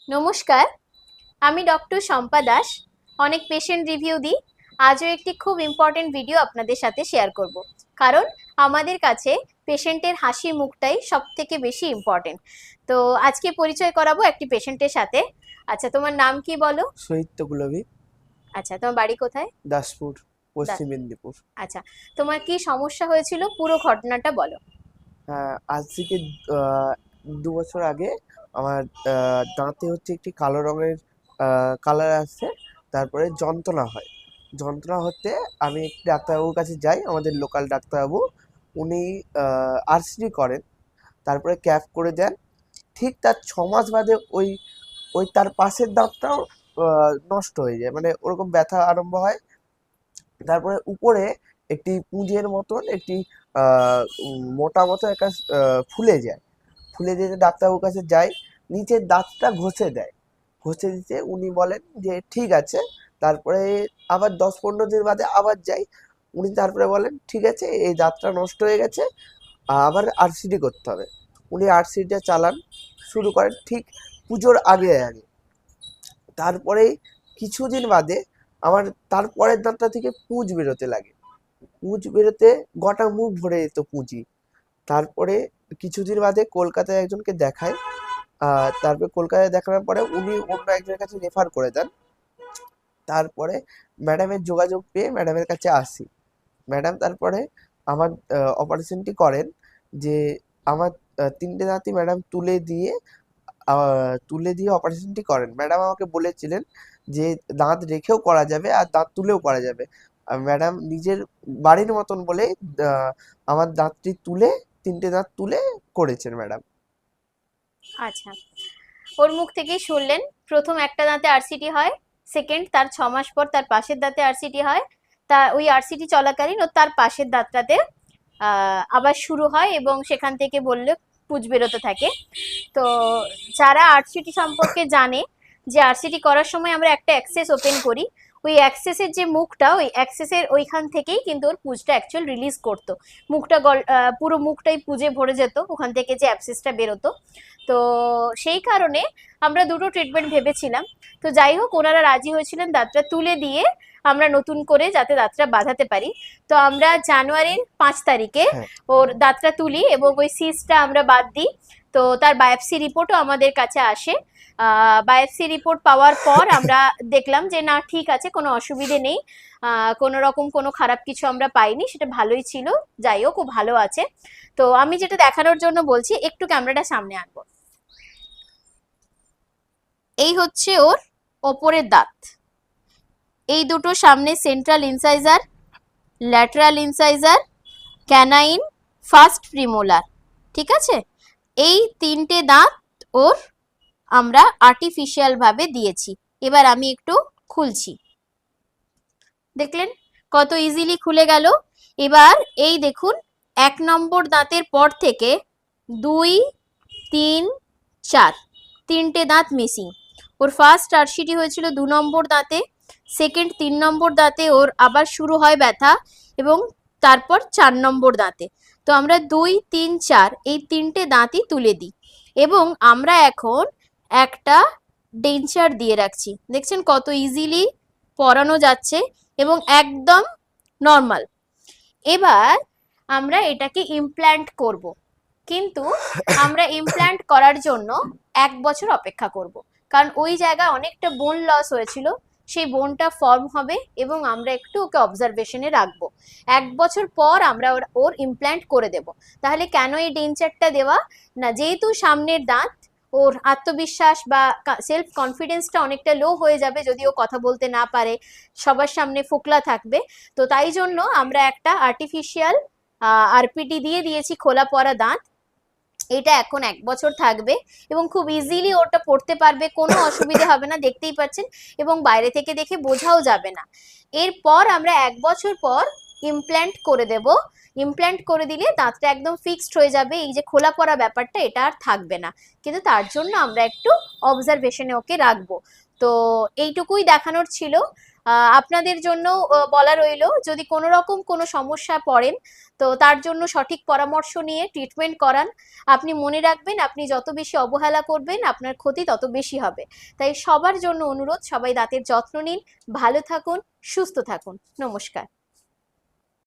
নমস্কার, আমি ডক্টর শম্পা দাস। অনেক পেশেন্ট রিভিউ দিই। আজও একটি খুব ইম্পর্টেন্ট ভিডিও আপনাদের সাথে শেয়ার করব, কারণ আমাদের কাছে পেশেন্টের হাসি মুখটাই সব থেকে বেশি ইম্পর্টেন্ট। তো আজকে পরিচয় করাবো একটি পেশেন্টের সাথে। আচ্ছা, তোমার নাম কি বলো? শহীদ গুলাবি, আচ্ছা, তোমার বাড়ি কোথায়? দাসপুর, দা- পশ্চিম মেদিনীপুর। আচ্ছা, তোমার কি সমস্যা হয়েছিল, পুরো ঘটনাটা বলো। হ্যাঁ, আজ থেকে 2 বছর আগে আমার দাঁতে একটি কালো রঙের কালার আসছে। তারপরে যন্ত্রণা হয়। যন্ত্রণা হতে আমি একটি ডাক্তারবাবুর কাছে যাই, আমাদের লোকাল ডাক্তারবাবু। উনি আরসিটি করেন, তারপরে ক্যাপ করে দেন। ঠিক তার 6 মাস বাদে ওই ওই তার পাশের দাঁতটাও নষ্ট হয়ে যায়, মানে ওরকম ব্যথা আরম্ভ হয়। তারপরে উপরে একটি পুঁজের মতন একটি মোটা মতো একটা ফুলে যায়। ফুলে যেতে ডাক্তারবাবুর কাছে যাই, নিচের দাঁতটা ঘষে দেয়। ঘষে দিতে উনি বলেন যে ঠিক আছে। তারপরে আবার 10-15 দিন বাদে আবার যাই। উনি তারপরে বলেন ঠিক আছে, এই দাঁতটা নষ্ট হয়ে গেছে, আবার আরসিটি করতে হবে। উনি আরসিটিটা চালান, শুরু করেন ঠিক পুজোর আগে আগে। তারপরে কিছুদিন বাদে আমার তারপরের দাঁতটা থেকে পুঁজ বেরোতে লাগে। পুঁজ বেরোতে গোটা মুখ ভরে যেত পুঁজি। তারপরে কিছুদিন বাদে কলকাতায় একজনকে দেখাই। তারপরে কলকাতায় দেখানোর পরে উনি অন্য একজনের কাছে রেফার করে দেন। তারপরে ম্যাডামের যোগাযোগ পেয়ে ম্যাডামের কাছে আসি। ম্যাডাম তারপরে আমার অপারেশনটি করেন। যে আমার 3টে দাঁতই ম্যাডাম তুলে দিয়ে অপারেশনটি করেন। ম্যাডাম আমাকে বলেছিলেন যে দাঁত রেখেও করা যাবে আর দাঁত তুলেও করা যাবে। ম্যাডাম নিজের বাড়ির মতন বলে আমার দাঁতটি তুলে 3টে দাঁত তুলে করেছেন ম্যাডাম। আচ্ছা, ওর মুখ থেকেই শুনলেন, প্রথম একটা দাঁতে আরসিটি হয়, সেকেন্ড তার 6 মাস পর তার পাশের দাঁতে আরসিটি হয়, তা ওই আরসিটি চলাকালীন ও তার পাশের দাঁতটাতে আবার শুরু হয় এবং সেখান থেকে বললে পুঁজ বেরোতে থাকে। তো যারা আরসিটি সম্পর্কে জানে, যে আরসিটি করার সময় আমরা একটা অ্যাক্সেস ওপেন করি, ওই অ্যাক্সেসের যে মুখটা, ওই অ্যাক্সেসের ওইখান থেকেই কিন্তু ওর পুঁজটা অ্যাকচুয়াল রিলিজ করতো। মুখটা পুরো মুখটাই পুঁজে ভরে যেত ওখান থেকে যে অ্যাবসেসটা বেরোতো। তো সেই কারণে আমরা দুটো ট্রিটমেন্ট ভেবেছিলাম। তো যাই হোক, ওনারা রাজি হয়েছিলেন দাঁতটা তুলে দিয়ে আমরা নতুন করে যাতে দাঁতটা বাঁধাতে পারি। তো আমরা জানুয়ারির 5 তারিখে হ্যাঁ, ওর দাঁতটা তুলি এবং ওই সিসটা আমরা বাদ দিই। তো তার বায়োপসি রিপোর্টও আমাদের কাছে আসে। বায়োপসি রিপোর্ট পাওয়ার পর আমরা দেখলাম যে না, ঠিক আছে, কোনো অসুবিধে নেই, কোনো রকম কোনো খারাপ কিছু আমরা পাইনি, সেটা ভালোই ছিল। যাই হোক, ও ভালো আছে। তো আমি যেটা দেখানোর জন্য বলছি, একটু ক্যামেরাটা সামনে আনবো। এই হচ্ছে ওর ওপরের দাঁত। এই দুটো সামনে central incisor, lateral incisor, canine, first premolar. ঠিক আছে, এই 3টে দাঁত ওর আমরা আর্টিফিশিয়াল ভাবে দিয়েছি। এবার আমি একটু খুলছি, দেখলেন কত ইজিলি খুলে গেল। এবার এই দেখুন, 1 নম্বর দাঁতের পর থেকে 2, 3, 4, 3টে দাঁত মিসিং। ওর ফার্স্ট আরসিটি হয়েছিল 2 নম্বর দাঁতে, সেকেন্ড 3 নম্বর দাঁতে ওর আবার শুরু হয় ব্যথা, এবং তারপর 4 নম্বর দাঁতে। তো আমরা 2, 3, 4 এই 3টে দাঁতই তুলে দিই এবং আমরা এখন একটা ডেঞ্চার দিয়ে রাখছি। দেখছেন কত ইজিলি পরানো যাচ্ছে এবং একদম নর্মাল। এবার আমরা এটাকে ইমপ্ল্যান্ট করব, কিন্তু আমরা ইমপ্ল্যান্ট করার জন্য 1 বছর অপেক্ষা করব, কারণ ওই জায়গায় অনেকটা বোন লস হয়েছিল। সেই বোনটা ফর্ম হবে এবং আমরা একটু ওকে অবজারভেশনে রাখবো। 1 বছর পর আমরা ওর ইমপ্ল্যান্ট করে দেব। তাহলে কেন এই ডেঞ্চারটা দেওয়া? না, যেহেতু সামনের দাঁত, ওর আত্মবিশ্বাস বা সেলফ কনফিডেন্সটা অনেকটা লো হয়ে যাবে যদি ও কথা বলতে না পারে, সবার সামনে ফোকলা থাকবে। তো তাই জন্য আমরা একটা আর্টিফিশিয়াল আরপিটি দিয়ে দিয়েছি, খোলা পড়া দাঁত। এটা এখন 1 বছর থাকবে এবং খুব ইজিলি ওটা পড়তে পারবে, কোনো অসুবিধে হবে না, দেখতেই পাচ্ছেন, এবং বাইরে থেকে দেখে বোঝাও যাবে না। এরপর আমরা 1 বছর পর ইমপ্ল্যান্ট করে দেব। ইমপ্ল্যান্ট করে দিলে দাঁতটা একদম ফিক্সড হয়ে যাবে, এই যে খোলা পড়া ব্যাপারটা এটা আর থাকবে না। কিন্তু তার জন্য আমরা একটু অবজারভেশনে ওকে রাখবো। তো এইটুকুই দেখানোর ছিল। আপনাদের জন্য বলা রইলো, যদি কোনো রকম কোনো সমস্যা পড়েন তো তার জন্য সঠিক পরামর্শ নিয়ে ট্রিটমেন্ট করান। আপনি মনে রাখবেন, আপনি যত বেশি অবহেলা করবেন আপনার ক্ষতি তত বেশি হবে। তাই সবার জন্য অনুরোধ, সবাই দাঁতের যত্ন নিন, ভালো থাকুন, সুস্থ থাকুন। নমস্কার।